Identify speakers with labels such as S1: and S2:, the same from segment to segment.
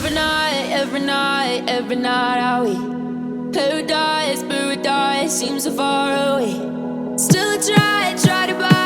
S1: every night are we paradise seems so far away. Still try to buy.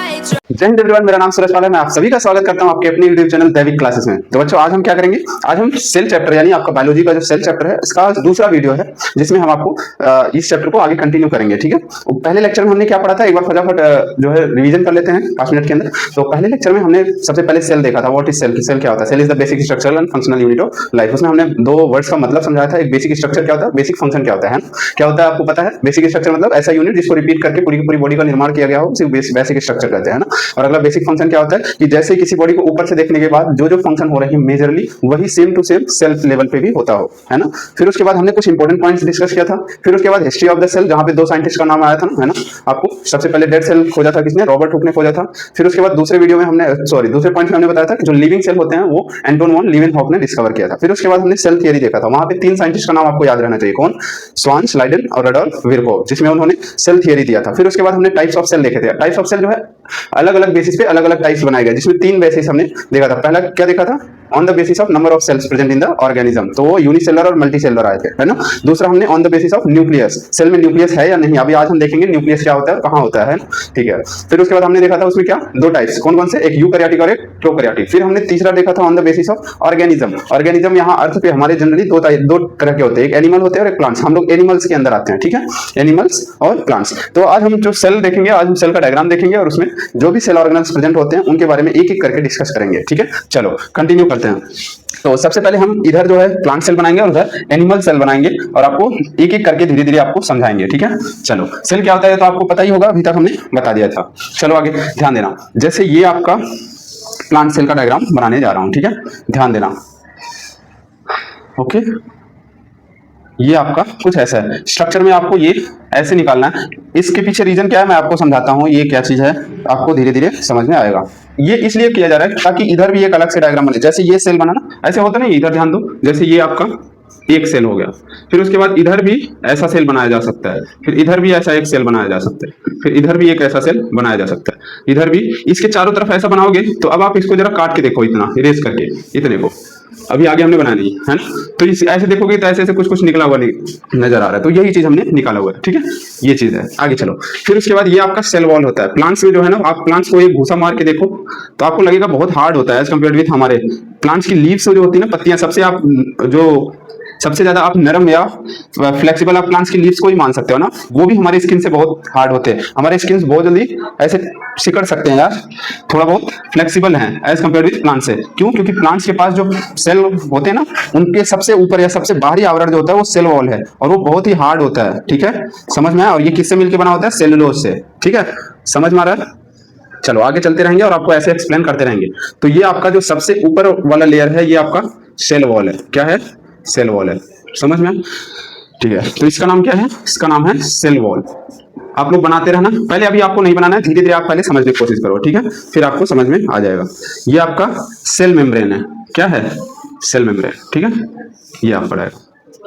S2: जय Hind everyone, मेरा नाम सूरज पाल है। मैं आप सभी का स्वागत करता हूं आपके अपने यूट्यूब चैनल दैविक क्लासेस में। तो बच्चों, आज हम क्या करेंगे? आज हम सेल चैप्टर यानी आपका बायोलॉजी का जो सेल चैप्टर है, इसका दूसरा वीडियो है जिसमें हम आपको इस चैप्टर को आगे कंटिन्यू करेंगे। ठीक है, पहले लेक्चर में हमने क्या पढ़ा था, एक बार फटाफट जो है रिवीजन कर लेते हैं 5 मिनट के अंदर। तो पहले लेक्चर में हमने सबसे पहले सेल देखा था। What is cell? सेल क्या होता है? Cell is the basic structural and functional unit of life. उसमें हमने 2 वर्ड्स का मतलब समझाया था। एक बेसिक स्ट्रक्चर क्या होता है, बेसिक फंक्शन क्या होता है। क्या होता है आपको पता है? बेसिक स्ट्रक्चर मतलब ऐसा यूनिट जिसको रिपीट करके पूरी की पूरी बॉडी का निर्माण किया गया हो, उसे बेसिक स्ट्रक्चर कहते हैं ना। और अगला बेसिक फंक्शन क्या होता है कि जैसे किसी बॉडी को ऊपर से देखने के बाद जो जो फंक्शन हो रहे हैं मेजरली, वही same to same cell level पे भी होता हो, है ना। फिर उसके बाद हमने कुछ इंपॉर्टेंट पॉइंट्स डिस्कस किया था। फिर उसके बाद हिस्ट्री ऑफ द सेल, जहां पे 2 साइंटिस्ट का नाम आया था ना, है ना। आपको सबसे पहले डेड सेल खोजा था किसने? रॉबर्ट हुक ने खोजा था। फिर उसके बाद दूसरे वीडियो में हमने दूसरे पॉइंट में हमने बताया था कि जो लिविंग सेल होते हैं वो एंटोन वॉन लीवेनहॉफ ने डिस्कवर किया था। फिर उसके बाद हमने सेल थियरी देखा था। वहां पे 3 साइंटिस्ट का नाम आपको याद रहना चाहिए। कौन? स्वान्स, लाइडेन और रडोल्फ विरकोव, जिसमें उन्होंने सेल थियरी दिया था। फिर उसके बाद हमने टाइप्स ऑफ सेल देखे थे। टाइप्स ऑफ सेल जो है अलग अलग बेसिस पे अलग अलग टाइप्स बनाए गए, जिसमें 3 बेसिस हमने देखा था। पहला क्या देखा था? On the basis of number of cells present in the organism, तो वो यूनिसेलर और मल्टीसेलर आए थे, है ना। दूसरा हमने on the basis of nucleus, cell में न्यूक्लियस है या नहीं। अभी आज हम देखेंगे न्यूक्लियस क्या होता है, कहां होता है, ठीक है। फिर उसके बाद हमने देखा था उसमें क्या 2 टाइप्स, कौन कौन से? एक यूकैरियोटिक और एक प्रोकैरियोटिक। फिर हमने तीसरा देखा था on the basis of organism. Organism यहाँ अर्थ पे हमारे जनरली 2 तरह के होते हैं, एक एनिमल होते हैं और एक प्लांट्स। हम लोग एनिमल्स के अंदर आते हैं, ठीक है, एनिमल्स और प्लांट्स। तो आज हम जो सेल देखेंगे, आज हम सेल का डायग्राम देखेंगे और उसमें जो भी सेल ऑर्गेनल्स प्रेजेंट होते हैं उनके बारे में एक एक करके डिस्कस करेंगे, ठीक है। चलो कंटिन्यू करते हैं। तो सबसे पहले हम इधर जो है प्लांट सेल बनाएंगे और उधर एनिमल सेल बनाएंगे और आपको एक एक करके धीरे धीरे आपको समझाएंगे, ठीक है। चलो, सेल क्या होता है तो आपको पता ही होगा, अभी तक हमने बता दिया था। चलो आगे ध्यान देना। जैसे ये आपका प्लांट सेल का डायग्राम बनाने जा रहा हूं, ठीक है, ध्यान देना। ओके, ये आपका कुछ ऐसा है। स्ट्रक्चर में आपको ये ऐसे निकालना है। इसके पीछे रीजन क्या है मैं आपको समझाता हूँ। ये क्या चीज है आपको धीरे धीरे समझ में आएगा। ये इसलिए किया जा रहा है ताकि इधर भी एक अलग से डायग्राम बने। जैसे ये सेल बना ना, ऐसे होता नहीं, इधर ध्यान दो। जैसे ये आपका एक सेल हो गया, फिर उसके बाद इधर भी ऐसा सेल बनाया जा सकता है, फिर इधर भी ऐसा एक सेल बनाया जा सकता है, फिर इधर भी एक ऐसा सेल बनाया जा सकता है, इधर भी। इसके चारों तरफ ऐसा बनाओगे तो अब आप इसको जरा काट के देखो, इतना इरेज करके, इतने को अभी आगे हमने बनाया नहीं है ना। तो इस ऐसे देखोगे तो ऐसे ऐसे कुछ कुछ निकला हुआ नजर आ रहा है, तो यही चीज हमने निकाला हुआ है, ठीक है, ये चीज है। आगे चलो। फिर उसके बाद ये आपका सेल वॉल होता है। प्लांट्स में जो है ना, आप प्लांट्स को एक घूसा मार के देखो तो आपको लगेगा बहुत हार्ड होता है एज कम्पेयर विथ हमारे प्लांट्स की लीव्स जो होती है ना, पत्तियां, सबसे ज्यादा आप नरम या फ्लेक्सिबल आप प्लांट्स की लीव्स को ही मान सकते हो ना, वो भी हमारे स्किन से बहुत हार्ड होते हैं। हमारे स्किन बहुत जल्दी ऐसे सिकड़ सकते हैं यार, थोड़ा बहुत फ्लेक्सिबल हैं एज कम्पेयर विथ प्लांट से। क्यों? क्योंकि प्लांट्स के पास जो सेल होते हैं ना, उनके सबसे ऊपर या सबसे बाहरी आवरण जो होता है वो सेल वॉल है और वो बहुत ही हार्ड होता है, ठीक है, समझ में आया। और ये किससे मिलकर बना होता है? सेलुलोज से, ठीक है, समझ में आ रहा है। चलो आगे चलते रहेंगे और आपको ऐसे एक्सप्लेन करते रहेंगे। तो ये आपका जो सबसे ऊपर वाला लेयर है ये आपका सेल वॉल है। क्या है? सेल वॉल है, समझ में, ठीक है। तो इसका नाम क्या है? इसका नाम है सेल वॉल। आप लोग बनाते रहना, पहले अभी आपको नहीं बनाना है, धीरे धीरे आप पहले समझने की कोशिश करो, ठीक है, फिर आपको समझ में आ जाएगा। ये आपका सेल मेम्ब्रेन है। क्या है? सेल मेम्ब्रेन, ठीक है, ये आप पढ़ाएगा।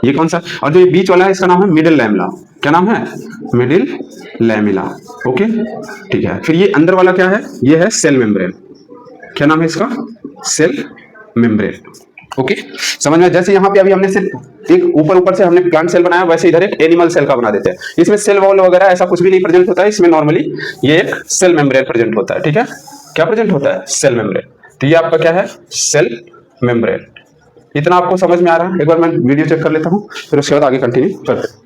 S2: ये कौन सा? और जो ये बीच वाला है इसका नाम है मिडिल लैमेला। क्या नाम है? मिडिल लैमेला, ओके, ठीक है। फिर ये अंदर वाला क्या है? ये है सेल मेम्ब्रेन। क्या नाम है इसका? सेल मेम्ब्रेन, ओके, समझ में। जैसे यहाँ पे अभी हमने सिर्फ एक ऊपर से हमने प्लांट सेल बनाया, वैसे इधर एक एनिमल सेल का बना देते हैं। इसमें सेल वॉल वगैरह ऐसा कुछ भी नहीं प्रेजेंट होता है, इसमें नॉर्मली ये एक सेल मेम्ब्रेन प्रेजेंट होता है, ठीक है। क्या प्रेजेंट होता है? Cell membrane. तो ये आपका क्या है? Cell membrane. इतना आपको समझ में आ रहा है? एक बार मैं वीडियो चेक कर लेता हूँ, फिर उसके बाद आगे कंटिन्यू करते हैं।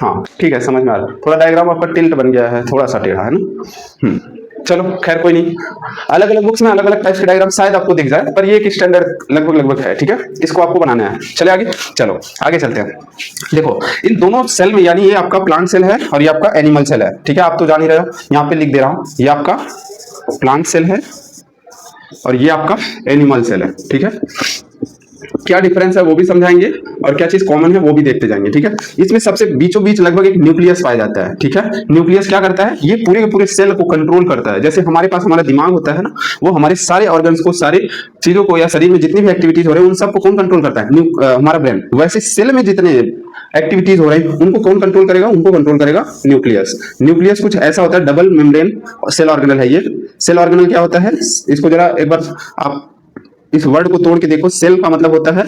S2: हाँ ठीक है, समझ में आ रहा है। थोड़ा डायग्राम आपका टिल्ट बन गया है, थोड़ा सा टेढ़ा है ना। चलो खैर कोई नहीं, अलग अलग बुक्स में अलग अलग टाइप्स के डायग्राम शायद आपको दिख जाए, पर ये एक स्टैंडर्ड लगभग है, ठीक है, इसको आपको बनाना है। चले आगे, चलो आगे चलते हैं। देखो इन दोनों सेल में, यानी ये आपका प्लांट सेल है और ये आपका एनिमल सेल है, ठीक है, आप तो जान ही रहे हो, यहाँ पे लिख दे रहा हूं, ये आपका प्लांट सेल है और ये आपका एनिमल सेल है, ठीक है। क्या डिफरेंस है वो भी समझाएंगे और क्या चीज कॉमन है वो भी देखते जाएंगे, ठीक है। इसमें सबसे बीचों बीच लगभग एक न्यूक्लियस पाया जाता है, ठीक है। न्यूक्लियस क्या करता है? ये पूरे के पूरे सेल को कंट्रोल करता है। जैसे हमारे पास हमारा दिमाग होता है ना, वो हमारे सारे ऑर्गन्स को, सारी चीजों को या शरीर में जितनी भी एक्टिविटीज हो रही है उन सबको कौन कंट्रोल करता है? हमारा ब्रेन। वैसे सेल में जितने एक्टिविटीज हो रही है उनको कौन कंट्रोल करेगा? उनको कंट्रोल करेगा न्यूक्लियस। न्यूक्लियस कुछ ऐसा होता है, डबल मेम्ब्रेन सेल ऑर्गेनल है ये। सेल ऑर्गेनल क्या होता है? इसको जरा एक बार आप इस वर्ड को तोड़ के देखो। सेल का मतलब होता है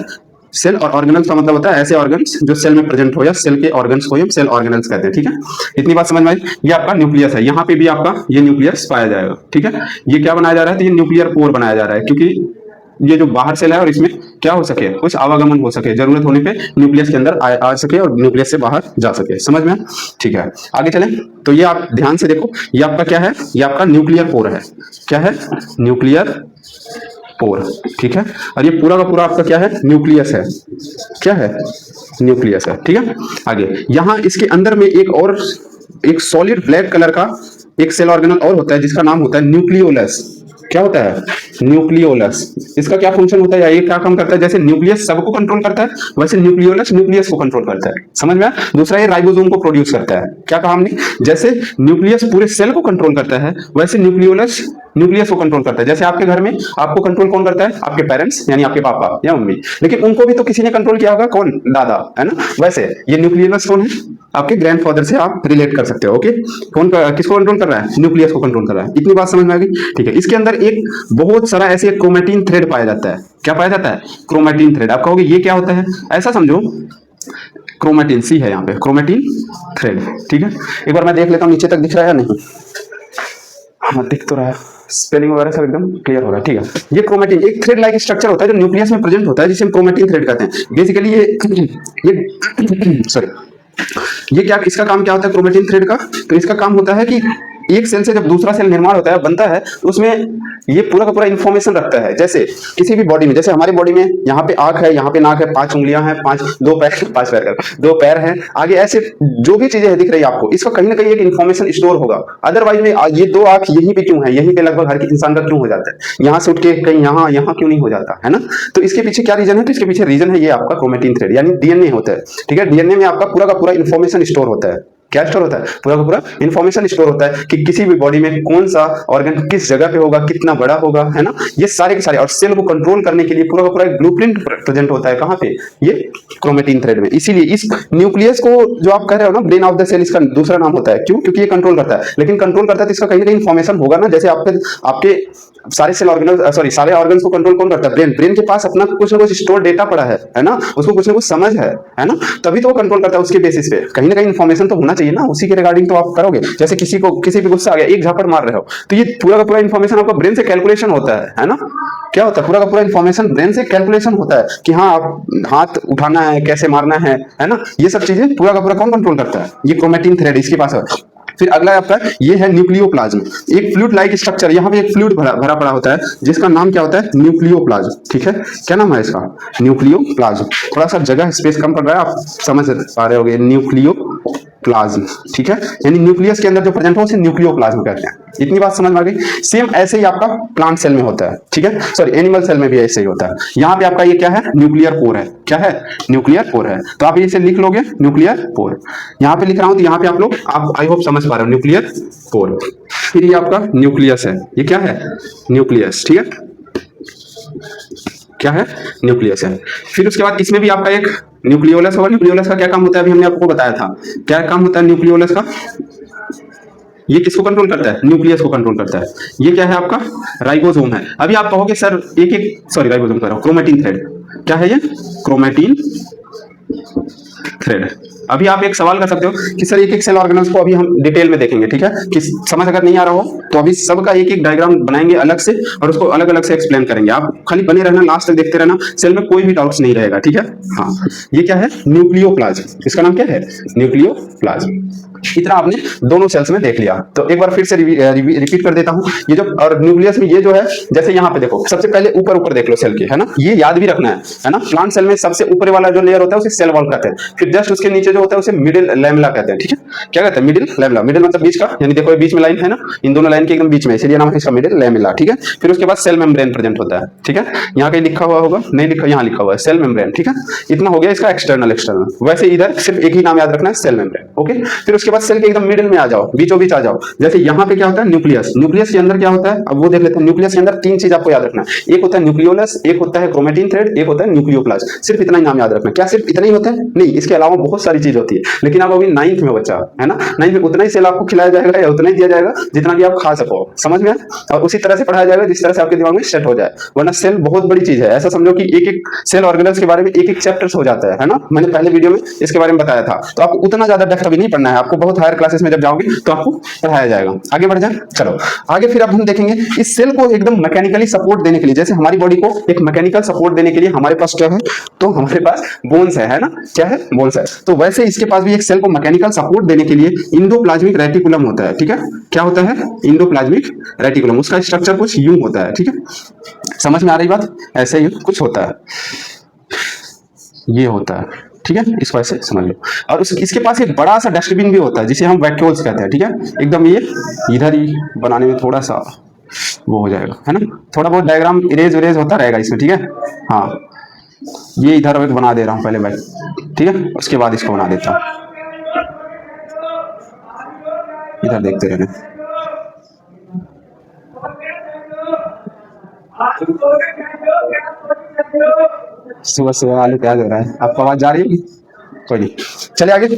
S2: सेल और ऑर्गेनल्स का मतलब होता है ऐसे ऑर्गन्स जो सेल में प्रेजेंट हो या सेल के ऑर्गन्स को हम सेल ऑर्गेनल्स कहते हैं। ठीक है, इतनी बात समझ में आई। ये आपका न्यूक्लियस है, यहाँ पे भी आपका ये न्यूक्लियस पाया जाएगा। ठीक है, ये क्या बनाया जा रहा है, तो ये न्यूक्लियर पोर बनाया जा रहा है, क्योंकि ये जो बाहर सेल है और इसमें क्या हो सके, कुछ आवागमन हो सके, जरूरत होने पे न्यूक्लियस के अंदर आ सके और न्यूक्लियस से बाहर जा सके। समझ में? ठीक है, आगे चलें। तो ये आप ध्यान से देखो, ये आपका क्या है, ये आपका न्यूक्लियर पोर है। क्या है? Nuclear pore. ठीक है, और ये पूरा का पूरा आपका क्या है, न्यूक्लियस है। क्या है? न्यूक्लियस है। ठीक है, आगे यहां इसके अंदर में एक सॉलिड ब्लैक कलर का एक सेल ऑर्गेनल और होता है जिसका नाम होता है न्यूक्लियोलस। क्या होता है? न्यूक्लियोलस। इसका क्या फंक्शन होता है या ये क्या काम करता है? जैसे न्यूक्लियस सबको कंट्रोल करता है, वैसे न्यूक्लियोलस न्यूक्लियस को कंट्रोल करता है। समझ में? दूसरा ये राइबोसोम को प्रोड्यूस करता है। क्या कहा हमने? जैसे न्यूक्लियस पूरे सेल को कंट्रोल करता है, वैसे न्यूक्लियोलस न्यूक्लियस को कंट्रोल करता है। जैसे आपके घर में आपको कंट्रोल कौन करता है? आपके पेरेंट्स, यानी आपके पापा या मम्मी, लेकिन उनको भी तो किसी ने कंट्रोल किया होगा। कौन? दादा, है ना? वैसे ये न्यूक्लियोलस कौन है? आपके ग्रैंडफादर से आप रिलेट कर सकते हो। ओके, कौन किसको कंट्रोल कर रहा है? न्यूक्लियस को कंट्रोल कर रहा है। इतनी बात समझ में आ गई? ठीक है, इसके अंदर एक बहुत सारा ऐसे क्रोमैटिन थ्रेड पाया जाता है। क्या पाया जाता है? Chromatin thread. आप कहोगे ये क्या होता है? ऐसा समझो, क्रोमैटिन सी है यहाँ पे, क्रोमैटिन थ्रेड। ठीक है, एक बार मैं देख लेता हूँ नीचे तक दिख रहा है या नहीं। हाँ, दिख तो रहा है, स्पेलिंग वगैरह सब एकदम क्लियर हो रहा है। ठीक है, ये क्रोमैटिन एक थ्रेड लाइक स्ट्रक्चर होता है जो न्यूक्लियस में प्रेजेंट होता है, जिसे हम क्रोमैटिन थ्रेड कहते हैं। बेसिकली ये सॉरी, ये क्या, इसका काम क्या होता है क्रोमैटिन थ्रेड का? तो इसका काम होता है कि एक सेल से जब दूसरा सेल निर्माण होता है, बनता है, तो उसमें ये पूरा का पूरा इंफॉर्मेशन रखता है। जैसे किसी भी बॉडी में, जैसे हमारी बॉडी में यहाँ पे आंख है, यहाँ पे नाक है, 5 उंगलियां हैं, 2 पैर हैं, आगे ऐसे जो भी चीजें दिख रही है आपको, इसका कहीं ना कहीं एक इन्फॉर्मेशन स्टोर होगा। अदरवाइज में ये 2 आंख यहीं पे क्यों है, यहीं पे लगभग हर इंसान का क्यों हो जाता है, यहाँ से उठ के कहीं यहाँ क्यों नहीं हो जाता है ना? तो इसके पीछे क्या रीजन है? तो इसके पीछे रीजन है ये आपका क्रोमैटिन थ्रेड, यानी डीएनए होता है। ठीक है, डीएनए में आपका पूरा का पूरा इन्फॉर्मेशन स्टोर होता है। क्या स्टोर होता है? पूरा का पूरा इंफॉर्मेशन स्टोर होता है कि किसी भी बॉडी में कौन सा ऑर्गन किस जगह पे होगा, कितना बड़ा होगा, है ना? ये सारे के सारे, और सेल को कंट्रोल करने के लिए पूरा का पूरा एक ब्लूप्रिंट प्रेजेंट होता है। कहां पे? ये क्रोमैटिन थ्रेड में। इसीलिए इस न्यूक्लियस को जो आप कह रहे हो ना, ब्रेन ऑफ द सेल, इसका दूसरा नाम होता है। क्यों? क्योंकि ये कंट्रोल करता है, लेकिन कंट्रोल करता है तो इसका कहीं ना कहीं इंफॉर्मेशन होगा ना। जैसे आपके सारे सेल ऑर्गेनल, सॉरी, सारे ऑर्गन्स को कंट्रोल कौन करता है? ब्रेन। ब्रेन के पास अपना कुछ ना कुछ स्टोर डेटा पड़ा है ना? उसको कुछ ना कुछ समझ है ना? तभी तो वो कंट्रोल करता है। उसके बेसिस पे कहीं ना कहीं इंफॉर्मेशन तो होना चाहिए ना, उसी के रिगार्डिंग तो आप करोगे। जैसे किसी पे गुस्सा आ गया, एक झापड़ मार रहे हो, तो ये पूरा का पूरा इंफॉर्मेशन आपका ब्रेन से कैलकुलेशन होता है ना? क्या होता है? पूरा का पूरा इंफॉर्मेशन ब्रेन से कैलकुलेशन होता है कि हाँ, आप हाथ उठाना है, कैसे मारना है ना? ये सब चीजें पूरा का पूरा कौन कंट्रोल करता है? ये क्रोमैटिन थ्रेड इसके पास है। फिर अगला आपका ये है न्यूक्लियोप्लाज्म, एक फ्लूइड लाइक स्ट्रक्चर। यहाँ पे एक फ्लूइड भरा पड़ा होता है जिसका नाम क्या होता है? न्यूक्लियोप्लाज्म। ठीक है, क्या नाम है इसका? न्यूक्लियोप्लाज्म। थोड़ा सा जगह स्पेस कम पड़ रहा है, आप समझ पा रहे होगे, न्यूक्लियोप्लाज्म। ठीक है, यानी न्यूक्लियस के अंदर जो प्रेजेंट हो उसे न्यूक्लियोप्लाज्म कहते हैं। इतनी बात समझ में आ गई? सेम ऐसे ही आपका प्लांट सेल में होता है। ठीक है, सॉरी, एनिमल सेल में भी ऐसे ही होता है। यहाँ पे आपका ये क्या है? न्यूक्लियर पोर है। क्या है? न्यूक्लियर पोर है। तो आप इसे लिख लोगे, न्यूक्लियर पोर। यहाँ पे लिख रहा हूं तो यहाँ पे आप आई होप समझ पा रहे हो, न्यूक्लियर पोर। फिर ये आपका न्यूक्लियस है। ये क्या है? न्यूक्लियस। ठीक है, क्या है? न्यूक्लियस है। फिर उसके बाद इसमें भी आपका एक न्यूक्लियोलस होगा। न्यूक्लियोलस का क्या काम होता है? अभी हमने आपको बताया था। क्या काम होता है न्यूक्लियोलस का? ये किसको कंट्रोल करता है? न्यूक्लियस को कंट्रोल करता है। ये क्या है आपका? राइबोसोम है। अभी आप कहोगे सर सॉरी, राइबोसोम कह रहा हूं, क्रोमैटिन थ्रेड। क्या है ये? Chromatin thread. अभी आप एक सवाल कर सकते हो कि सर एक सेल ऑर्गेनल्स को अभी हम डिटेल में देखेंगे। ठीक है, कि समझ अगर नहीं आ रहा हो तो अभी सबका एक डायग्राम बनाएंगे अलग से और उसको अलग अलग से एक्सप्लेन करेंगे। आप खाली बने रहना, लास्ट तक देखते रहना, सेल में कोई भी डाउट्स नहीं रहेगा। ठीक है, हाँ, ये क्या है? न्यूक्लियोप्लाज्म। इसका नाम क्या है? न्यूक्लियोप्लाज्म। इतना आपने दोनों सेल्स में देख लिया। तो एक बार फिर से रिपीट कर देता हूं। ये जो और न्यूक्लियस में ये जो है, जैसे यहाँ पे देखो, सबसे पहले ऊपर देख लो सेल के, है ना? ये याद भी रखना है ना? प्लांट सेल में सबसे ऊपर वाला जो लेयर होता है उसे सेल वॉल कहते हैं। फिर जस्ट उसके नीचे जो होता है उसे मिडिल लैमेला कहते हैं। ठीक है, क्या कहते हैं? Middle lamella. मिडिल मतलब बीच का, यानी देखो ये बीच में लाइन है ना, इन दोनों लाइन के एकदम बीच में, इसलिए नाम है इसका मिडिल लैमेला। ठीक है, फिर उसके बाद सेल मेम्ब्रेन प्रेजेंट होता है। ठीक है, यहाँ कहीं लिखा हुआ होगा, नहीं लिखा, यहाँ लिखा हुआ है सेल मेम्ब्रेन। ठीक है, इतना हो गया इसका एक्सटर्नल। वैसे इधर सिर्फ एक ही नाम याद रखना है, सेल मेम्ब्रेन। ओके, फिर उसके बाद सेल के एकदम मिडिल में आ जाओ, बीचों बीच आ जाओ। जैसे यहाँ पे क्या होता है न्यूक्लियस, न्यूक्लियस के अंदर क्या होता है अब वो देख लेते हैं। न्यूक्लियस के अंदर तीन चीज आपको याद रखना है, एक होता है न्यूक्लियोलस, एक होता है क्रोमेटिन थ्रेड, एक होता है न्यूक्लियोप्लास्ट। सिर्फ इतना ही नाम याद रखना। क्या सिर्फ इतना ही होता है? नहीं, इसके अलावा बहुत सारी चीज होती है, लेकिन आप अभी 9th में बच्चा है ना, 9th में उतना ही सेल आपको खिलाया जाएगा या उतना ही दिया जाएगा जितना कि आप खा सको, समझ में? और उसी तरह से पढ़ाया जाएगा जिस तरह से आपके दिमाग में सेट हो जाए। वरना सेल बहुत बड़ी चीज है, ऐसा समझो कि एक एक सेल ऑर्गेनल्स के बारे में एक एक चैप्टर्स हो जाता है ना। मैंने पहले वीडियो में इसके बारे में बताया था, तो आपको उतना ज्यादा डेप्थ अभी नहीं पढ़ना है, आपको बहुत हायर क्लासेस में जब जाओगे तो आपको पढ़ाया जाएगा। आगे बढ़ जाए, चलो आगे फिर अब हम देखेंगे इस सेल को एकदम मैकेनिकली सपोर्ट देने के लिए, जैसे हमारी बॉडी को एक मैकेनिकल सपोर्ट देने के लिए हमारे पास क्या है, तो हमारे पास बोन्स है ना, क्या है, बोन्स है। तो वैसे इसके पास भी एक सेल को मैकेनिकल सपोर्ट देने के लिए इंडोप्लाज्मिक रेटिकुलम होता है, ठीक है। क्या होता है? Endoplasmic reticulum. उसका स्ट्रक्चर कुछ यूं होता है, ठीक है। समझ में आ रही बात? ऐसे ही कुछ होता है, ये होता है, ठीक है, इसको ऐसे समझ लो। और इसके पास एक बड़ा सा डस्टबिन भी होता है जिसे हम वैक्यूल्स कहते हैं, ठीक है। एकदम ये इधर ही बनाने में थोड़ा सा वो हो जाएगा, है ना, थोड़ा बहुत डायग्राम इरेज विरेज होता रहेगा इसमें, ठीक है। हाँ, ये इधर एक बना दे रहा हूँ पहले बैक, ठीक है, उसके बाद इसको बना देता हूँ, इधर देखते रहना। सुबह सुबह आलू प्याज हो रहा है, आपको आवाज जा रही है? कोई नहीं, चले आगे।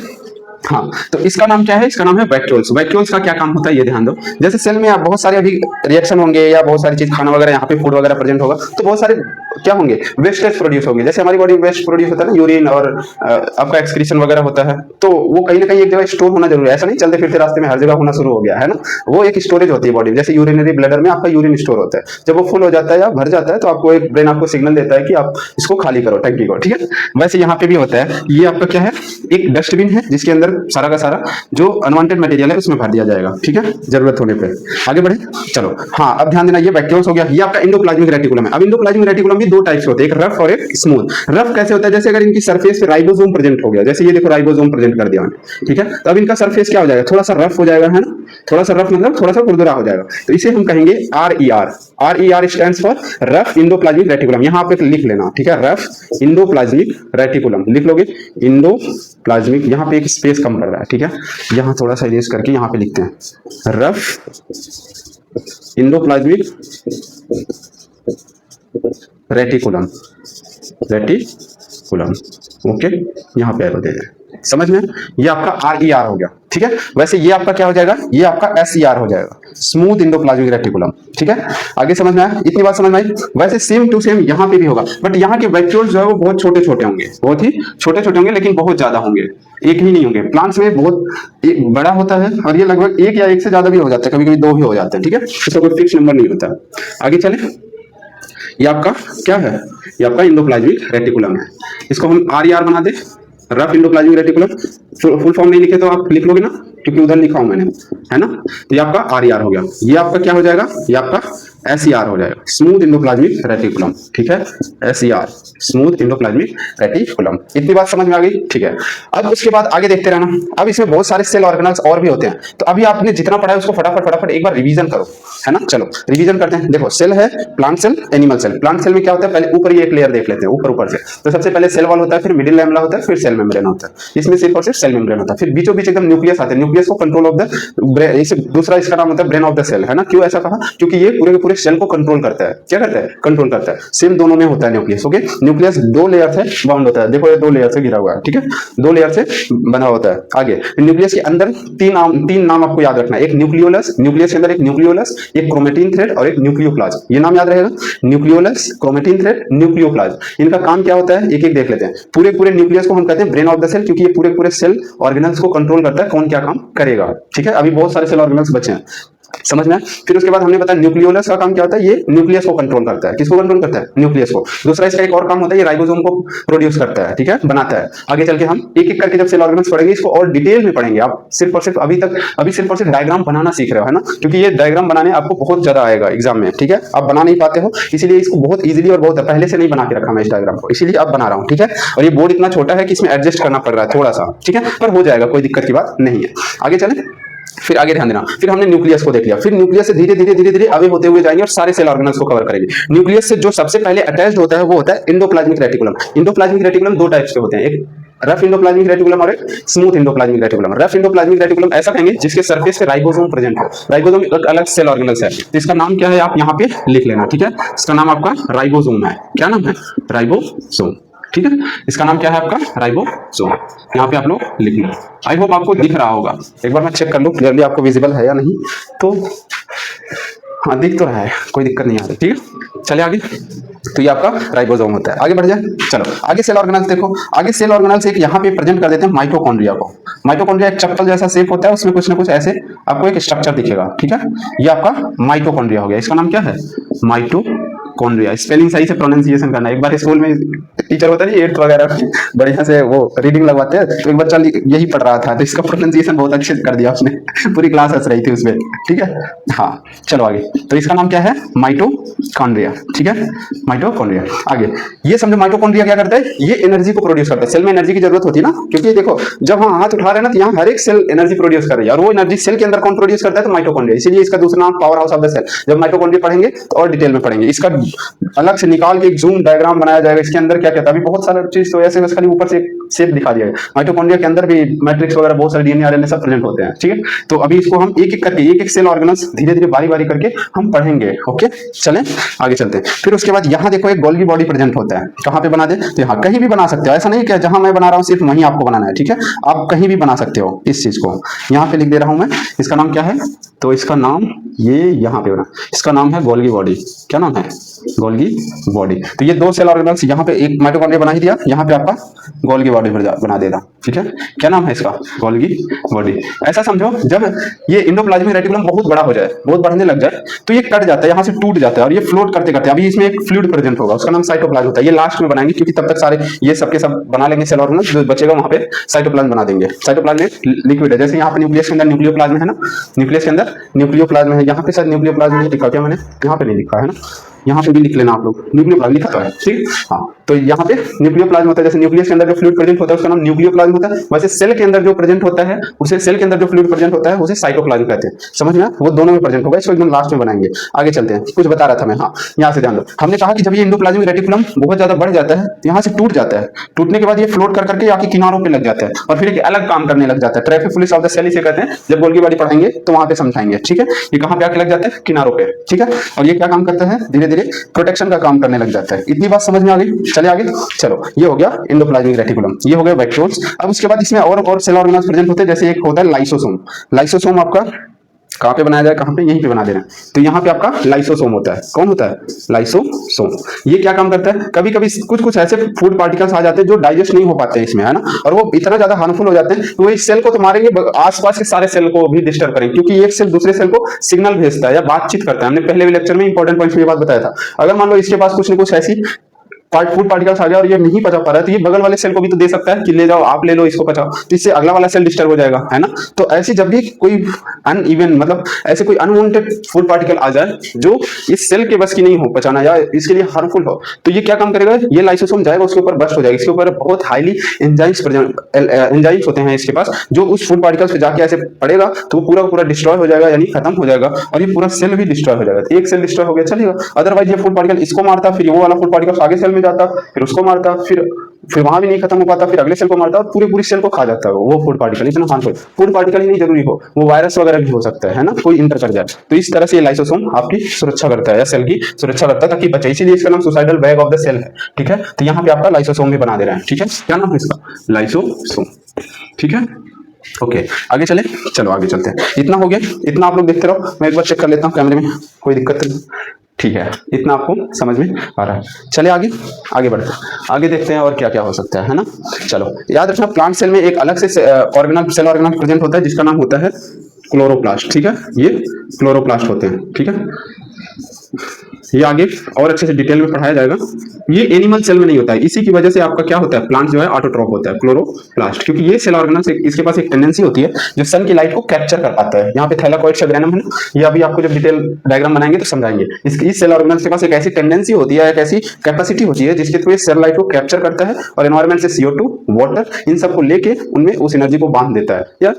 S2: हाँ, तो इसका नाम क्या है? इसका नाम है वैक्यूल्स। वैक्यूल्स का क्या काम होता है ये ध्यान दो। जैसे सेल में आप बहुत सारे अभी रिएक्शन होंगे या बहुत सारी चीज खाना वगैरह, यहाँ पे फूड वगैरह प्रेजेंट होगा, तो बहुत सारे क्या होंगे, वेस्टेज प्रोड्यूस होंगे। जैसे हमारी बॉडी में वेस्ट प्रोड्यूस होता है ना, यूरिन और आपका एक्सक्रीशन वगैरह होता है, तो वो कहीं ना कहीं एक जगह स्टोर होना जरूरी है। ऐसा नहीं चलते फिरते रास्ते में हर जगह होना शुरू हो गया है ना, वो एक स्टोरेज होती है बॉडी में। जैसे यूरिनरी ब्लैडर में आपका यूरिन स्टोर होता है, जब वो फुल हो जाता है या भर जाता है तो आपको एक ब्रेन आपको सिग्नल देता है कि आप इसको खाली करो, टंकी को, ठीक है। वैसे यहाँ पे भी होता है, ये आपका क्या है, एक डस्टबिन है जिसके अंदर सारा का सारा जो अनवांटेड मटेरियल है उसमें भर दिया जाएगा, ठीक है, जरूरत होने पे। आगे बढ़े, चलो। हाँ, अब ध्यान देना, ये वैक्यूल्स हो गया, ये आपका इंडोप्लाज्मिक रेटिकुलम है। अब इंडोप्लाज्मिक रेटिकुलम भी दो टाइप्स होते हैं, एक रफ और एक स्मूथ। रफ कैसे होता है? जैसे अगर इनकी सरफेस पे राइबोसोम प्रेजेंट हो गया, जैसे ये देखो राइबोसोम प्रेजेंट कर दिया मैंने, ठीक है, तो अब इनका सरफेस क्या हो जाएगा, थोड़ा सा रफ हो जाएगा, है ना, थोड़ा सा रफ मतलब थोड़ा सा खुरदुरा हो जाएगा, तो इसे हम कहेंगे RER। RER stands for rough endoplasmic reticulum. यहाँ पे लिख लेना, ठीक है, रफ इंडोप्लाज्मिक रेटिकुलम लिख लोगे, इंडोप्लाज्मिक, यहाँ पे एक स्पेस कम पड़ रहा है, ठीक है, यहाँ थोड़ा सा इरेज करके यहाँ पे लिखते हैं, rough endoplasmic reticulum, reticulum, okay, यहाँ पे एरो दे दें, समझ में? ये आपका RER हो गया, ठीक है। वैसे ये आपका क्या हो जाएगा, ये आपका SER हो जाएगा, स्मूथ इंडोप्लाज्मिक रेटिकुलम, ठीक है। आगे समझ में आया? इतनी बात समझ में आई? वैसे सेम टू सेम यहाँ पे भी होगा, बट यहाँ के वैक्यूल्स जो है वो बहुत छोटे छोटे होंगे, बहुत ही छोटे छोटे होंगे, लेकिन बहुत ज्यादा होंगे, एक ही नहीं होंगे। प्लांट्स में बहुत एक बड़ा होता है और ये लगभग एक या एक से ज्यादा भी हो जाता है, कभी कभी दो भी हो जाते हैं, ठीक है, इसका कोई फिक्स नंबर नहीं होता। आगे चले, ये आपका क्या है, ये आपका इंडोप्लाज्मिक रेटिकुलम है, इसको हम RER बना दे, rough endoplasmic reticulum. Full form नहीं लिखे तो आप लिख लोगे ना, क्योंकि उधर लिखा हूं मैंने, है ना। तो ये आपका RER हो गया, ये आपका क्या हो जाएगा, ये आपका SER हो जाएगा, स्मूथ इंडोप्लाज्मिक रेटिकुलम, ठीक है, SER, स्मूथ इंडोप्लाज्मिक रेटिकुलम। इतनी बात समझ में आ गई, ठीक है। अब उसके बाद आगे देखते रहना। अब इसमें बहुत सारे सेल ऑर्गेनल्स और भी होते हैं, तो अभी आपने जितना पढ़ा है उसको फटाफट फटाफट एक बार रिवीजन करो, है ना। चलो रिवीजन करते हैं। देखो, सेल है plant cell, animal cell. Plant cell में क्या होता है, पहले ऊपर ही एक लेयर देख लेते हैं, ऊपर ऊपर से। तो सबसे पहले सेल वॉल होता है, फिर मिडिल लैमेला होता है, फिर सेल मेम्ब्रेन होता है। इसमें सिर्फ और सिर्फ सेल मेम्ब्रेन होता है, फिर बीचों बीच एकदम न्यूक्लियस आता है। न्यूक्लियस को कंट्रोल ऑफ द, दूसरा इसका नाम होता है ब्रेन ऑफ द सेल, है ना। क्यों ऐसा कहा? क्योंकि ये पूरे के पूरे सेल को कंट्रोल करता है। क्या करता है? कंट्रोल करता है। सेम दोनों में होता है न्यूक्लियस, ओके। न्यूक्लियस दो लेयर से बाउंड होता है, देखो ये दो लेयर से घिरा हुआ है, ठीक है, दो लेयर से बना होता है। आगे न्यूक्लियस के अंदर तीन नाम आपको याद रखना है, एक न्यूक्लियोलस, न्यूक्लियस के अंदर एक न्यूक्लियोलस, एक क्रोमेटिन थ्रेड और एक न्यूक्लियोप्लाज्म। ये नाम याद रहेगा, न्यूक्लियोलस, क्रोमेटिन थ्रेड, न्यूक्लियोप्लाज्म। इनका काम क्या होता है, एक एक देख लेते हैं। पूरे पूरे न्यूक्लियस को हम कहते हैं ब्रेन ऑफ द सेल, क्योंकि ये पूरे पूरे सेल ऑर्गेनल्स को कंट्रोल करता है, कौन क्या काम करेगा, ठीक है। अभी बहुत सारे सेल ऑर्गेनल्स बचे हैं, समझ में। फिर उसके बाद हमने बताया न्यूक्लियोलस का काम क्या होता है, ये न्यूक्लियस को कंट्रोल करता है। किसको कंट्रोल करता है? न्यूक्लियस को। दूसरा इसका एक और काम होता है, ये राइबोसोम को प्रोड्यूस करता है, ठीक है, बनाता है। आगे चल के हम एक एक करके जब सेल ऑर्गेनल्स पढ़ेंगे इसको और डिटेल में पढ़ेंगे। आप सिर्फ और सिर्फ अभी सिर्फ और सिर्फ डायग्राम बनाना सीख रहे हो, है ना, क्योंकि ये डायग्राम बनाने आपको बहुत ज्यादा आएगा एग्जाम में, ठीक है। आप बना नहीं पाते हो, इसीलिए इसको बहुत इजीली और बहुत पहले से नहीं बना के रखा मैं इस डायग्राम को, इसीलिए अब बना रहा हूँ, ठीक है। और ये बोर्ड इतना छोटा है कि इसमें एडजस्ट करना पड़ रहा है थोड़ा सा, ठीक है, पर हो जाएगा, कोई दिक्कत की बात नहीं है। आगे चले, फिर आगे ध्यान देना। फिर हमने न्यूक्लियस को देख लिया, फिर न्यूक्लियस से धीरे धीरे धीरे धीरे आगे होते हुए जाएंगे और सारे सेल ऑर्गेनल्स को कवर करेंगे। न्यूक्लियस से जो सबसे पहले अटैच्ड होता है वो होता है इंडोप्लाज्मिक रेटिकुलम। इंडोप्लाज्मिक रेटिकुलम दो टाइप्स के होते हैं, एक रफ इंडोप्लाज्मिक रेटिकुलम और एक smooth endoplasmic reticulum. Rough endoplasmic reticulum ऐसा कहेंगे जिसके सरफेस पे राइबोसोम प्रेजेंट हो। राइबोसोम एक अलग सेल ऑर्गेनल्स है, तो इसका नाम क्या है आप यहाँ पे लिख लेना, ठीक है। इसका नाम आपका राइबोसोम है। क्या नाम है? राइबोसोम, ठीक है। इसका नाम क्या है आपका? राइबोसोम। यहाँ पे आप लोग लिख लो। आई होप आपको दिख रहा होगा, एक बार मैं चेक कर लूँ क्लियरली आपको विजिबल है या नहीं। तो हाँ दिख तो रहा है, कोई दिक्कत नहीं आ रही, ठीक है। चले आगे। तो ये आपका राइबोसोम होता है। आगे बढ़ जाए, चलो आगे सेल ऑर्गेनल्स देखो। आगे सेल ऑर्गेनल्स एक यहाँ पे प्रेजेंट कर देते हैं माइटोकॉन्ड्रिया को। माइटोकॉन्ड्रिया एक चप्पल जैसा शेप होता है, उसमें कुछ ना कुछ ऐसे आपको एक स्ट्रक्चर दिखेगा, ठीक है। ये आपका माइटोकॉन्ड्रिया हो गया। इसका नाम क्या है? माइटोकॉन्ड्रिया। स्पेलिंग सही से प्रोनाउंसिएशन करना। एक बार स्कूल में टीचर होता है 8th वगैरह में बढ़िया से वो रीडिंग लगवाते हैं, तो एक बच्चा यही पढ़ रहा था, तो इसका प्रोनाउंसिएशन बहुत अच्छे से कर दिया उसने। पूरी क्लास हंस रही थी उसमें, ठीक है। हाँ चलो आगे। तो इसका नाम क्या है? माइटोकॉन्ड्रिया, ठीक है। माइटोकॉन्ड्रिया। आगे ये समझो माइटोकॉन्ड्रिया क्या करता है? ये एनर्जी को प्रोड्यूस करता है। सेल में एनर्जी की जरूरत होती है ना, क्योंकि देखो जब हम हाथ उठा रहे हैं ना, तो यहाँ हर एक सेल एनर्जी प्रोड्यूस कर रही है, और वो एनर्जी सेल के अंदर कौन प्रोड्यूस करता है? तो माइटोकॉन्ड्रिया। इसीलिए इसका दूसरा नाम power house of the cell. जब माइटोकॉन्ड्रिया पढ़ेंगे तो और डिटेल में पढ़ेंगे। इसका अलग से निकाल के एक जूम डायग्राम बनाया जाएगा, इसके अंदर क्या क्या था। अभी बहुत सारे चीज तो ऐसे बस खाली ऊपर से शेप दिखा दिया है। माइटोकॉन्ड्रिया के अंदर भी मैट्रिक्स वगैरह बहुत सारे डीएनए आरएनए सब प्रेजेंट होते हैं, ठीक है। तो अभी इसको हम एक एक करके एक एक सेल ऑर्गेनल्स धीरे धीरे बारी बारी करके हम पढ़ेंगे, ओके। चलें आगे चलते हैं। फिर उसके बाद यहाँ देखो एक गोल्गी बॉडी प्रेजेंट होता है। कहाँ पे बना दे? तो यहाँ कहीं भी बना सकते हो, ऐसा नहीं कि जहां मैं बना रहा हूँ सिर्फ वहीं आपको बनाना है, ठीक है। आप कहीं भी बना सकते हो इस चीज को। यहाँ पे लिख दे रहा हूं मैं। इसका नाम क्या है? तो इसका नाम ये यहाँ पे बना, इसका नाम है गोल्गी बॉडी। क्या नाम है? Golgi body. तो ये दो सेल ऑर्गेनल्स यहाँ पे एक माइटोकॉन्ड्रिया बना ही दिया, यहाँ पे आपका गोल्गी बॉडी बना देगा, ठीक है। क्या नाम है इसका? Golgi body. ऐसा समझो जब ये इंडोप्लाज्मिक रेटिकुलम बहुत बड़ा हो जाए, बहुत बढ़ने लग जाए, तो ये कट जाता है, यहाँ से टूट जाता है और ये फ्लोट करते करते अभी इसमें एक फ्लूइड प्रेजेंट होगा, उसका नाम साइटोप्लाज्म होता है। ये लास्ट में बनाएंगे, क्योंकि तब तक सारे ये सबके सब बना लेंगे सेल ऑर्गेनल्स, जो बचेगा वहां पे साइटोप्लाज्म बना देंगे। साइटोप्लाज्म लिक्विड है, जैसे यहाँ पे न्यूक्लियस के अंदर न्यूक्लियोप्लाज्म है ना, न्यूक्लियस के अंदर न्यूक्लियोप्लाज्म है। यहाँ पे शायद न्यूक्लियोप्लाज्म नहीं लिखा, क्या मैंने यहाँ पे नहीं लिखा है ना, यहाँ पे भी लिख लेना आप लोग, न्यूक्लियोप्लाज्म लिखा तो है, ठीक। हाँ तो यहाँ पे न्यूक्लियोप्लाज्म होता है, जैसे न्यूक्लियस के अंदर जो फ्लूइड प्रेजेंट होता है उसका नाम न्यूक्लियोप्लाज्म होता है। वैसे सेल के अंदर जो प्रेजेंट होता है उसे सेल के अंदर जो फ्लूइड प्रेजेंट होता है उसे साइटोप्लाज्म कहते हैं। समझ में? वो दोनों में प्रेजेंट होगा, इसको एकदम लास्ट में बनाएंगे। आगे चलते हैं, कुछ बता रहा था मैं। हाँ यहाँ से ध्यान दो, हमने कहा कि जब ये इंडोप्लाज्मिक रेटिकुलम बहुत ज्यादा बढ़ जाता है तो यहाँ से टूट जाता है, टूटने के बाद ये फ्लोट कर करके आके किनारों पे लग जाता है और फिर एक अलग काम करने लग जाता है। Traffic police of the cell इसे कहते हैं। जब गोल्गी बॉडी पढ़ेंगे तो वहां पे समझाएंगे, ठीक है। ये कहाँ पे आके लग जाता है? किनारों पे, ठीक है। और ये क्या काम करता है? धीरे धीरे प्रोटेक्शन का काम करने लग जाता है। इतनी बात समझ में आ गई? चले आगे। चलो ये हो गया इंडोप्लाज्मिक रेटिकुलम, ये हो गया वेक्टर्स। अब उसके बाद इसमें और सेल ऑर्गेनल्स प्रेजेंट होते हैं, जैसे एक होता है लाइसोसोम। लाइसोसोम आपका कहाँ पे बनाया जाए? कहाँ पे? यहीं पे बना देना। तो यहाँ पे आपका लाइसोसोम होता है। कौन होता है? लाइसोसोम। ये क्या काम करता है? कभी कभी कुछ कुछ ऐसे फूड पार्टिकल्स आ जाते हैं जो डाइजेस्ट नहीं हो पाते हैं इसमें, है ना, और वो इतना ज्यादा हार्मफुल हो जाते हैं तो वो इस सेल को तो मारेंगे, आसपास के सारे सेल को भी डिस्टर्ब करेंगे, क्योंकि एक सेल दूसरे सेल को सिग्नल भेजता है या बातचीत करता है। हमने पहले भी लेक्चर में इंपॉर्टेंट पॉइंट में ये बात बताया था। अगर मान लो इसके पास कुछ न कुछ ऐसी फूड पार्टिकल्स आ गया और ये नहीं पचा पा रहा है, तो ये बगल वाले सेल को भी तो दे सकता है कि ले जाओ, आप ले लो, इसको पचाओ, तो इससे अगला वाला सेल डिस्टर्ब हो जाएगा, है ना। तो ऐसी जब भी कोई अनइवन मतलब ऐसे कोई अनवांटेड फूड पार्टिकल आ जाए जो इस सेल के बस की नहीं हो पचाना या इसके लिए हार्मफुल हो, तो ये क्या काम करेगा? ये लाइसोसोम जाएगा, उसके ऊपर बस्ट हो जाएगा। इसके ऊपर बहुत हाईली एंजाइम्स होते हैं इसके पास, जो उस फूड पार्टिकल्स पे जाके ऐसे पड़ेगा तो वो पूरा पूरा डिस्ट्रॉय हो जाएगा, यानी खत्म हो जाएगा, और ये पूरा सेल भी डिस्ट्रॉय हो जाएगा। एक सेल डिस्ट्रॉय हो गया चलेगा, अदरवाइज ये फूड पार्टिकल इसको मारता, फिर वो वाला फूड पार्टिकल आगे सेल में जाता, फिर उसको मारता, फिर वहां भी नहीं खत्म हो पाता, फिर अगले सेल को मारता और पूरी सेल को खा जाता है वो फूड पार्टिकल। इतना हार्मफुल फूड पार्टिकल ही नहीं जरूरी हो, वो वायरस वगैरह भी हो सकता है ना, कोई इंटर कर जाए। तो इस तरह से ये लाइसोसोम आपकी सुरक्षा करता है या सेल की सुरक्षा करता है ताकि बचे, इसीलिए इसका नाम suicidal bag of the cell है, ठीक है। तो यहाँ पे आपका लाइसोसोम भी बना दे रहा है, ठीक है। क्या नाम है इसका? लाइसोसोम, ठीक है। ओके आगे चले, चलो आगे चलते हैं। इतना हो गया, इतना आप लोग देखते रहो, मैं एक बार चेक कर लेता हूँ कैमरे में, कोई दिक्कत नहीं, ठीक है। इतना आपको समझ में आ रहा है। चले आगे, आगे बढ़ते हैं, आगे देखते हैं और क्या क्या हो सकता है ना। चलो याद रखना, प्लांट सेल में एक अलग से सेल ऑर्गेनल प्रेजेंट होता है जिसका नाम होता है क्लोरोप्लास्ट, ठीक है। ये क्लोरोप्लास्ट होते हैं, ठीक है। ये आगे और अच्छे से डिटेल में पढ़ाया जाएगा। ये एनिमल सेल में नहीं होता है, इसी की वजह से आपका क्या होता है, प्लांट जो है ऑटोट्रॉफ होता है, क्लोरोप्लास्ट, क्योंकि ये सेल ऑर्गेनल इसके पास एक टेंडेंसी होती है जो सन की लाइट को कैप्चर कर पाता है। यहाँ पे थैलाकोइड शैग्रेनम है ना, ये अभी आपको जब डिटेल डायग्राम बनाएंगे तो समझाएंगे। इस सेल ऑर्गेनल के पास एक ऐसी टेंडेंसी होती है, एक ऐसी कैपेसिटी होती है जिसके थ्रू ये सेल लाइट को कैप्चर करता है और एनवायरमेंट से CO2, वाटर, इन सबको लेके उनमें उस एनर्जी को बांध देता है या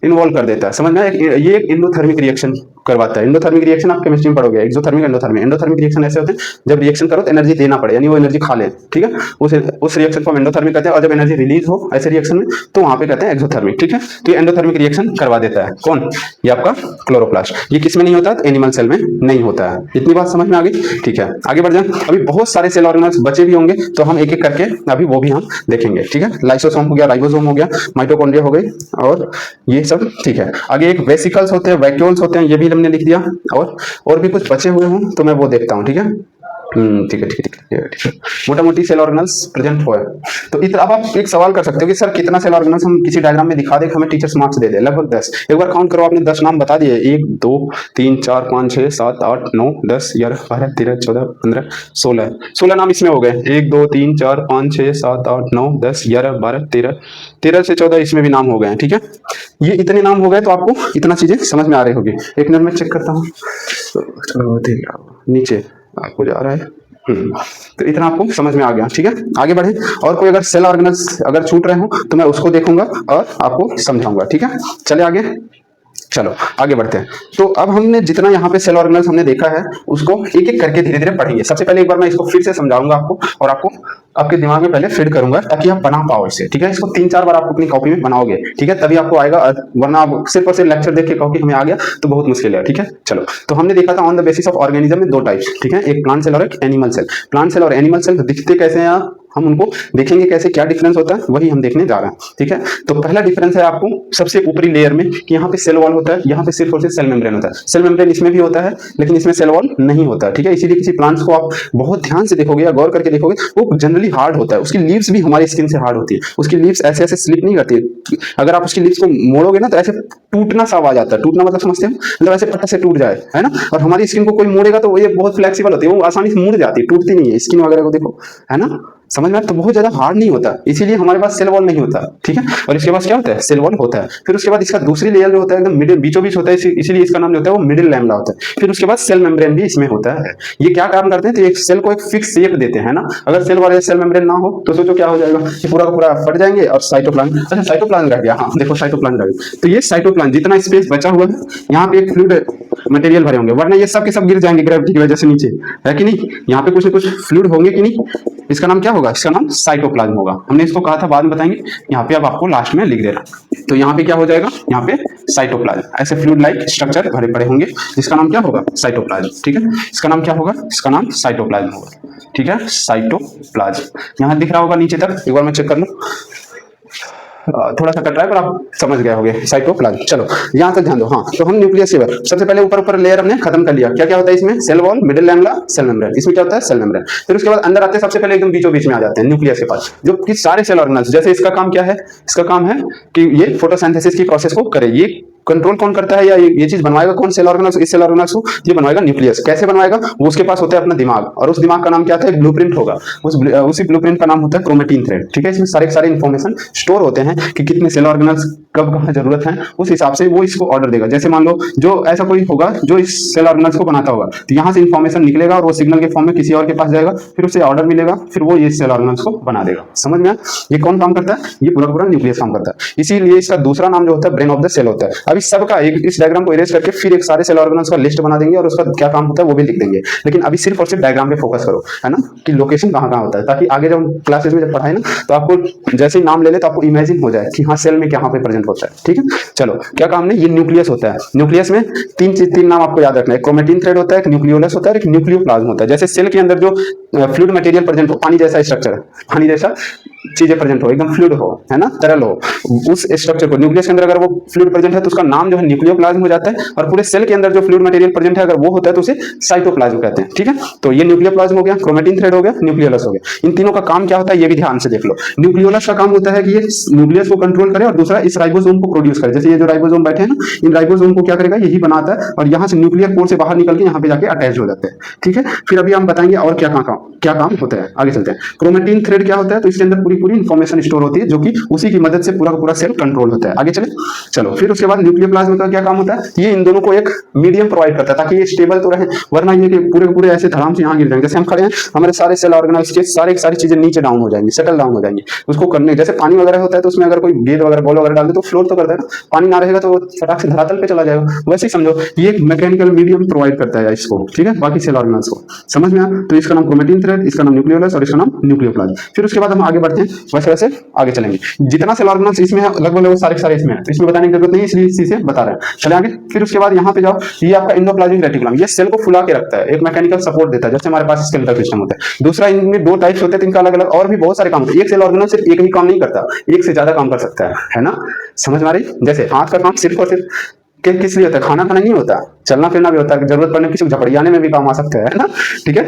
S2: इन्वॉल्व कर देता है। समझ में? ये एक एंडोथर्मिक रिएक्शन करवाता है। एंडोथर्मिक रिएक्शन आप केमिस्ट्री में पढ़ोगे, एक्सोथर्मिक, एंडोथर्मिक। एंडोथर्मिक रिएक्शन ऐसे होते हैं जब रिएक्शन करो तो एनर्जी देना पड़े, यानी वो एनर्जी खा ले, ठीक है, उस रिएक्शन को हम एंडोथर्मिक कहते हैं। और जब एनर्जी रिलीज हो ऐसे रिएक्शन में तो वहां पे कहते हैं एक्सोथर्मिक, ठीक है। तो ये एंडोथर्मिक रिएक्शन करवा देता है कौन, ये आपका क्लोरोप्लास्ट। ये किसमें नहीं होता, एनिमल सेल में नहीं होता है। इतनी बात समझ में आ गई, ठीक है। आगे बढ़ जाए, अभी बहुत सारे सेल ऑर्गेनल्स बचे भी होंगे तो हम एक एक करके अभी वो भी हम देखेंगे, ठीक है। लाइसोसोम हो गया, राइबोसोम हो गया, माइटोकॉन्ड्रिया हो गई और ये सब, ठीक है। आगे एक वेसिकल्स होते हैं, वैक्यूल्स होते हैं, ये भी हमने लिख दिया। और भी कुछ बचे हुए हों तो मैं वो देखता हूँ, ठीक है। ठीक है, ठीक है, ठीक है, ठीक है। मोटा मोटी सेल ऑर्गेनल्स प्रेजेंट हो है। तो इतना अब आप एक सवाल कर सकते हो कि सर कितना सेल ऑर्गेनल्स हम किसी डायग्राम में दिखा दे, हमें टीचर्स मार्क्स दे दे। लगभग 10। एक बार काउंट करो, आपने 10 नाम बता दिए, 1 2 3 4 5 6 7 8 9 10 11 12 13 14 15 16 नाम इसमें हो गए। 1 2 3 4 5 6 7 8 9 10 11 12 13 से 14 इसमें भी नाम हो गए, ठीक है। ये इतने नाम हो गए तो आपको इतना चीजें समझ में आ रही होगी। एक मिनट में चेक करता हूँ, नीचे आपको जा रहा है। तो इतना आपको समझ में आ गया, ठीक है। आगे बढ़े, और कोई अगर सेल ऑर्गेनल्स अगर छूट रहे हो तो मैं उसको देखूंगा और आपको समझाऊंगा, ठीक है। चले आगे, चलो आगे बढ़ते हैं। तो अब हमने जितना यहाँ पे सेल ऑर्गेनल्स हमने देखा है उसको एक एक करके धीरे धीरे पढ़ेंगे। सबसे पहले एक बार मैं इसको फिर से समझाऊंगा आपको और आपको आपके दिमाग में पहले फिट करूंगा ताकि आप बना पाओ इसे, ठीक है। इसको 3-4 बार आप अपनी कॉपी में बनाओगे, ठीक है, तभी आपको आएगा। वरना आप सिर्फ और सिर्फ लेक्चर देख के कहो कि हमें आ गया तो बहुत मुश्किल है, ठीक है। चलो, तो हमने देखा था on the basis of organism में 2 टाइप्स, ठीक है, एक प्लांट सेल और एक एनिमल सेल। प्लांट सेल और एनिमल सेल दिखते कैसे हैं हम उनको देखेंगे, कैसे क्या डिफरेंस होता है वही हम देखने जा रहे हैं, ठीक है। तो पहला डिफरेंस है आपको सबसे ऊपरी लेयर में कि यहाँ पे सेल वॉल होता है, यहाँ पे सिर्फ और सिर्फ सेल मेम्ब्रेन होता है। सेल मेम्ब्रेन इसमें भी होता है लेकिन इसमें सेल वॉल नहीं होता है, ठीक है। इसीलिए किसी प्लांट्स को आप बहुत ध्यान से देखोगे या गौर करके देखोगे वो जनरली हार्ड होता है। उसकी लीव्स भी हमारी स्किन से हार्ड होती है, उसकी लीव्स ऐसे ऐसे स्लिप नहीं करती। अगर आप उसकी लीव्स को मोड़ोगे ना तो ऐसे टूटना सा आवाज आता है। टूटना मतलब समझते हो, मतलब ऐसे पट्टा से टूट जाए, है ना। और हमारी स्किन को कोई मोड़ेगा तो ये बहुत फ्लेक्सिबल होती है, वो आसानी से मुड़ जाती है, टूटती नहीं है। स्किन वगैरह को देखो, है ना, समझ में, तो बहुत ज्यादा हार्ड नहीं होता, इसीलिए हमारे पास सेल वॉल नहीं होता, ठीक है। और इसके पास क्या होता है, सेल वॉल होता है। फिर उसके बाद इसका दूसरी लेयर जो होता है एकदम मिडिल बीचों बीच होता है, इसीलिए इसका नाम जो होता है वो मिडिल लैमेला होता है। फिर उसके बाद सेल मेम्ब्रेन भी इसमें होता है। ये क्या काम करते हैं, तो एक सेल को एक फिक्स शेप देते हैं ना। अगर सेल वॉल या सेल मेम्ब्रेन ना हो तो सोचो क्या हो जाएगा, ये पूरा का पूरा फट जाएंगे और साइटोप्लाज्म, अच्छा साइटोप्लाज्म रह गया, हाँ देखो साइटोप्लाज्म रह गया। तो ये साइटोप्लाज्म जितना स्पेस बचा हुआ है यहाँ पे एक फ्लूइड मटेरियल भरे होंगे, वरना ये सब के सब गिर जाएंगे ग्रेविटी की वजह से नीचे, है कि नहीं। यहाँ पे कुछ न कुछ फ्लूइड होंगे कि नहीं। इसका नाम क्या होगा, इसका नाम साइटोप्लाज्म होगा। हमने इसको कहा था बाद में बताएंगे, यहाँ पे अब आपको लास्ट में लिख देना। तो यहाँ पे क्या हो जाएगा, यहाँ पे साइटोप्लाज्म, ऐसे फ्लूइड लाइक स्ट्रक्चर भरे पड़े होंगे, इसका नाम क्या होगा, साइटोप्लाज्म, ठीक है। इसका नाम क्या होगा, इसका नाम साइटोप्लाज्म होगा, ठीक है, साइटोप्लाज्म। यहाँ दिख रहा होगा नीचे तक, एक बार मैं चेक कर लूं, थोड़ा सा कट रहा है पर आप समझ गए होंगे, साइटोप्लाज्म। चलो यहाँ तक ध्यान दो। हाँ, तो हम न्यूक्लियस लेयर सबसे पहले ऊपर लेयर हमने खत्म कर लिया। क्या क्या होता है इसमें, cell wall, middle lamella, cell membrane. इसमें क्या होता है, सेल मेम्ब्रेन। फिर उसके बाद अंदर आते हैं, सबसे पहले एकदम बीचों बीच में आ जाते हैं न्यूक्लियस के पास, जो कि सारे सेल ऑर्गेनल्स, जैसे इसका काम क्या है, इसका काम है कि ये फोटोसिंथेसिस की प्रोसेस को करे। ये कंट्रोल कौन करता है या ये चीज बनवाएगा कौन, सेल ऑर्गेनल्स। इस सेल ऑर्गेनल्स को ये बनवाएगा न्यूक्लियस। कैसे बनवाएगा, वो उसके पास होता है अपना दिमाग, और उस दिमाग का नाम क्या होता है, ब्लूप्रिंट होगा। उसी ब्लूप्रिंट का नाम होता है क्रोमेटिन थ्रेड, ठीक है। इसमें सारे इंफॉर्मेशन स्टोर होते हैं कि कितने सेल ऑर्गेनल्स कब कहाँ जरूरत है, उस हिसाब से वो इसको ऑर्डर देगा। जैसे मान लो जो ऐसा कोई होगा जो इस सेल ऑर्गेनल्स को बनाता होगा, तो यहाँ से इंफॉर्मेशन निकलेगा और वो सिग्नल के फॉर्म में किसी और के पास जाएगा, फिर उसे ऑर्डर मिलेगा, फिर वो ये सेल ऑर्गेनल्स को बना देगा। समझ में, ये कौन काम करता है, ये पूरा न्यूक्लियस काम करता है। इसीलिए इसका दूसरा नाम जो होता है ब्रेन ऑफ द सेल होता है। अब इस सबका इस डायग्राम को इरेज करके फिर एक सारे सेल ऑर्गेनल्स का लिस्ट बना देंगे और उसका क्या काम होता है वो भी लिख देंगे। लेकिन अभी सिर्फ और सिर्फ डायग्राम पे फोकस करो, है ना, कि लोकेशन कहाँ कहाँ होता है, ताकि आगे जब क्लासेस में जब पढ़ाए ना तो आपको जैसे ही नाम ले ले तो आपको इमेजिन हो जाए कि हाँ सेल में कहाँ पे प्रेजेंट होता है, ठीक है। चलो, क्या काम नहीं, ये न्यूक्लियस होता है। न्यूक्लियस में तीन नाम आपको याद रखना है, क्रोमेटिन थ्रेड होता है, एक न्यूक्लियोलस होता है, एक न्यूक्लियोप्लाज्म होता है। जैसे सेल के अंदर जो फ्लूइड मटेरियल प्रेजेंट हो, पानी जैसा स्ट्रक्चर, पानी जैसा चीजें प्रेजेंट हो, एकदम फ्लूइड हो, है ना, तरल हो, उस स्ट्रक्चर को न्यूक्लियस के अंदर अगर वो फ्लूइड प्रेजेंट है तो उसका नाम जो है न्यूक्लियोप्लाज्म हो जाता है। और पूरे सेल के अंदर जो फ्लूइड मटेरियल प्रेजेंट है अगर वो होता है तो उसे साइटोप्लाज्म कहते हैं, ठीक है। तो ये न्यूक्लियोप्लाज्म हो गया, क्रोमेटिन थ्रेड हो गया, न्यूक्लियोलस हो गया। इन तीनों का काम क्या होता है ये भी ध्यान से देख लो। न्यूक्लियोलस का काम होता है कि ये न्यूक्लियस को कंट्रोल करे और दूसरा इस राइबोसोम को प्रोड्यूस करे। जैसे ये जो राइबोसोम बैठे हैं ना, इन राइबोसोम को क्या करेगा, यही बनाता है और यहाँ से न्यूक्लियर कोर से बाहर निकल के यहाँ पे जाके अटैच हो जाते हैं, ठीक है। फिर अभी हम बताएंगे और क्या काम होता है, आगे चलते हैं। क्रोमेटिन थ्रेड क्या होता है, तो इसके अंदर पूरी इंफॉर्मेशन स्टोर होती है जो कि उसी की मदद से पूरा का पूरा सेल कंट्रोल होता है। आगे चले, चलो। फिर उसके बाद न्यूक्लियोप्लाज्म का क्या काम होता है, ये इन दोनों को एक मीडियम प्रोवाइड करता है ताकि ये स्टेबल तो रहे, वरना ये पूरे के पूरे ऐसे धड़ाम से यहाँ गिर जाएंगे। जैसे हम खड़े हैं, हमारे सारे सेल ऑर्गेनल्स के सारी चीजें नीचे डाउन हो जाएंगी, सेटल डाउन हो जाएंगी। उसको करने जैसे पानी वगैरह होता है तो उसमें उसमें अगर कोई गेंद वगैरह बॉल वगैरह डाल दे तो फ्लोट तो करता है ना, पानी ना रहेगा तो फटाक से धरातल पे चला जाएगा। वैसे ही समझो ये एक मैकेनिकल मीडियम प्रोवाइड करता है इसको, ठीक है, बाकी सेल ऑर्गेनल्स को। समझ में आया? तो इसका नाम क्रोमेटिन थ्रेड, इसका नाम न्यूक्लियोलस और इसका नाम न्यूक्लियोप्लाज्म। फिर उसके बाद हम आगे बढ़ते हैं, वैसे वैसे आगे चलेंगे। जितना सेल ऑर्गेनल्स इसमें है लगभग सारे सारे इसमें है, तो इसमें बताने की जरूरत नहीं, इसलिए इसी से बता रहे हैं। चले आगे। फिर उसके बाद यहाँ पे जाओ, ये आपका एंडोप्लाज्मिक रेटिकुलम, ये सेल को फुला के रखता है, एक मैकेनिकल सपोर्ट देता है, जैसे हमारे पास स्केलेटल सिस्टम होता है। दूसरा, इनमें दो टाइप्स होते हैं, इनका अलग अलग और भी बहुत सारे काम होते हैं। एक सेल ऑर्गेनल सिर्फ एक ही काम नहीं करता, एक से ज्यादा काम कर सकता है ना। समझ में आ रही? जैसे हाथ का काम सिर्फ और सिर्फ किस लिए होता है? खाना खाना नहीं होता, चलना फिरना भी होता है, जरूरत पड़ने किसी को झपड़ियाने में भी काम आ सकता है ना, ठीक है।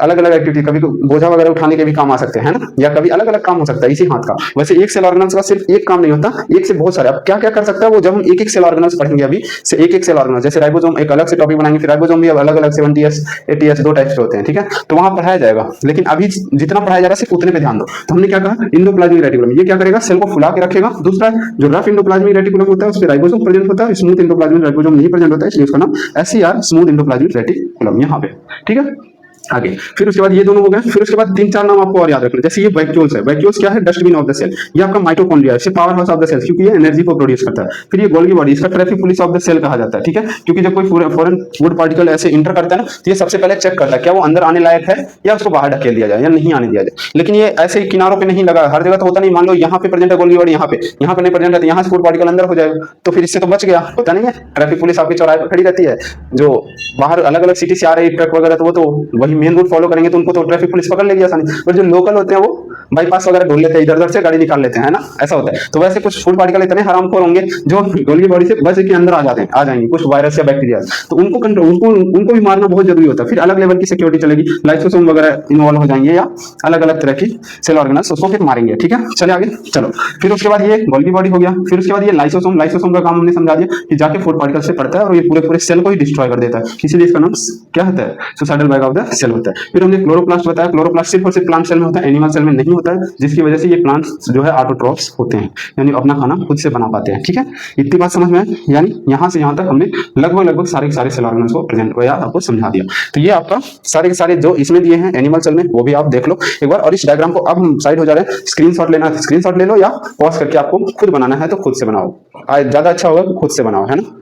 S2: अलग अलग एक्टिविटी, कभी बोझा वगैरह उठाने के भी काम आ सकते हैं ना, या कभी अलग अलग काम हो सकता है इसी हाथ का। वैसे एक सेल ऑर्गेनल्स का सिर्फ एक काम नहीं होता, एक से बहुत सारे। अब क्या क्या कर सकता है वो जब हम एक एक सेल ऑर्गेनल्स पढ़ेंगे अभी से, एक एक सेल ऑर्गेनल्स, जैसे राइबोसोम एक अलग से टॉपिक बनाएंगे, फिर राइबोसोम भी अलग अलग 70S 80S दो टाइप्स के होते हैं, ठीक है, तो वहां पढ़ाया जाएगा। लेकिन अभी जितना पढ़ाया जा रहा है सिर्फ उतने पे ध्यान दो। तो हमने क्या कहा, इंडोप्लाज्मिक रेटिकुलम, ये क्या करेगा, सेल को फुला के रखेगा। दूसरा जो रफ इंडोप्लाज्मिक रेटिकुलम होता है उसमें राइबोसोम प्रेजेंट होता है, स्मूथ इंडोप्लाज्मिक राइबोसोम नहीं प्रेजेंट होता है, इसलिए उसका नाम SER स्मूथ इंडोप्लाज्मिक रेटिकुलम यहाँ पे, ठीक है। आगे फिर उसके बाद ये दोनों हो गए। फिर उसके बाद तीन चार नाम आपको और याद रखना, जैसे ये वैक्यूल्स है। वैक्यूल्स क्या है? Dustbin of the cell. ये आपका माइटोकॉन्ड्रिया है, power house of the cell, क्योंकि ये एनर्जी को प्रोड्यूस करता है। फिर ये गोल्गी बॉडी, इसका traffic police of the cell कहा जाता है, ठीक है, क्योंकि जब कोई फॉरेन फूड पार्टिकल ऐसे इंटर करता है ना, तो ये सबसे पहले चेक करता है क्या वो अंदर आने लायक है या उसको बाहर ढकेल दिया जाए या नहीं आने दिया जाए। लेकिन ये ऐसे किनारों पे नहीं लगा, हर जगह तो होता नहीं। मान लो यहाँ पे प्रेजेंट है गोल्गी बॉडी, यहाँ पे नहीं प्रेजेंट है, तो यहाँ से फूड पार्टिकल अंदर हो जाएगा, तो फिर इससे तो बच गया। होता नहीं है, ट्रैफिक पुलिस आपके चौराहे पर खड़ी रहती है, जो बाहर अलग अलग सिटी से आ रही ट्रक वगैरह, तो वो तो वही मेन रूट फॉलो करेंगे, तो उनको तो ट्रैफिक पुलिस पकड़ लेगी आसानी। पर जो लोकल होते हैं वो बाईपास वगैरह ढूंढ लेते हैं, इधर उधर से गाड़ी निकाल लेते हैं, है ना, ऐसा होता है। तो वैसे कुछ फूड पार्टिकल इतने हरामखोर होंगे जो गोल्गी बॉडी से बच के अंदर आ जाएंगे, कुछ वायरस या बैक्टीरिया, तो उनको कंट्रोल, उनको भी मारना बहुत जरूरी होता है। फिर अलग लेवल की सिक्योरिटी चलेगी, लाइसोसोम वगैरह इन्वॉल्व हो जाएंगे या अलग अलग तरह की सेल ऑर्गेनल्स, उसको फिर मारेंगे, ठीक है। चले आगे चलो। फिर उसके बाद ये गोल्गी बॉडी हो गया। फिर उसके बाद ये लाइसोसोम, लाइसोसोम का काम हमने समझा दिया कि जाके फूड पार्टिकल से पड़ता है और ये पूरे सेल को ही डिस्ट्रॉय कर देता है, इसीलिए इसका नाम क्या होता है, suicidal bag of the cell होता है। फिर हमने क्लोरोप्लास्ट बताया, क्लोरोप्लास्ट सिर्फ और सिर्फ प्लांट सेल में होता है, एनिमल सेल में नहीं होता है, जिसकी वजह से ये प्लांट्स जो है ऑटोट्रॉफ्स होते हैं, यानी अपना खाना खुद से बना पाते हैं, ठीक है। इतनी बात समझ में है, यानी यहाँ से यहाँ तक हमने लगभग सारे के सारे सेल ऑर्गेनल्स को प्रेजेंट या आपको समझा दिया। तो ये आपका सारे के सारे जो इसमें दिए हैं एनिमल सेल में, वो भी आप देख लो एक बार। और इस डायग्राम को अब हम साइड हो जा रहे हैं, स्क्रीनशॉट लेना है स्क्रीनशॉट ले लो, या पॉज करके आपको खुद बनाना है तो खुद से बनाओ, ज्यादा अच्छा होगा खुद से बनाओ, है ना।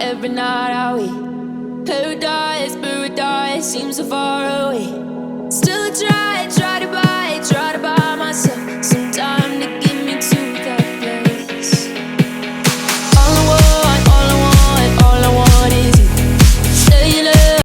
S1: Every night, I we paradise seems so far away.